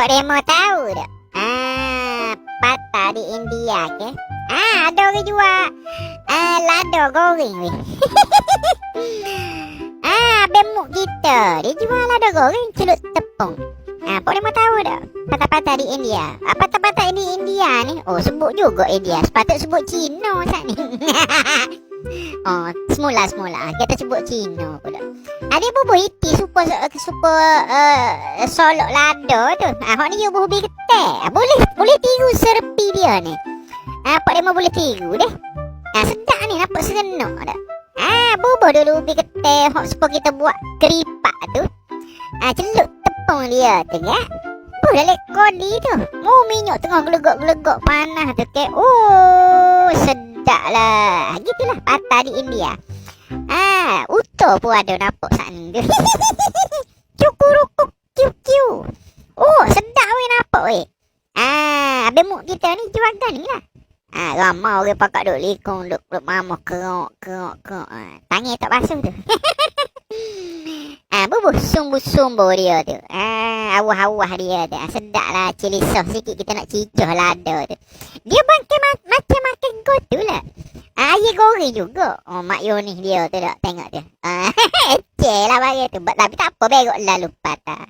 Pak Remo tahu tak? Patah di India ke? Ada orang jual lada goreng weh. Bemuk kita dia jual lada goreng celup tepung. Pak Remo tahu tak? Patah-patah di India. Patah-patah di India ni. Oh, sebut juga India. Sepatut sebut Cina saat ni. Semula kita sebut Cina pula. Ada bubuh iti super solok lada tu. Hak ni you bubuh ketek. Boleh tiru serpi dia ni. Pak Remo boleh tiru deh. Sedap ni nampak serenok dak. Bubuh dulu ubi ketek hak supaya kita buat keripak tu. Celup tepung dia tu kan. Dah kodi tu. Minyak tengah gelegak-gelegak panas tu ke. Sedap lah. Gitulah patah di India. Utuh pun ada nampak sana tu. Cukurukuk kiu-kiu. Sedap weh nampak weh. Bemuk kita ni jual ni lah. Ramai orang pakat duk likung, duk mamah kerok. Tangan tak basuh tu. Bubuh sumbu-sumbu dia tu. Awah-awah dia tu. Sedap lah cili sos sikit kita nak cicuh lada tu. Dia macam makan gotu lah. Air goreng juga. Mak Yonih dia tu tak tengok tu. Eceh lah bagi tu. Tapi tak apa, berok lah lupa tak.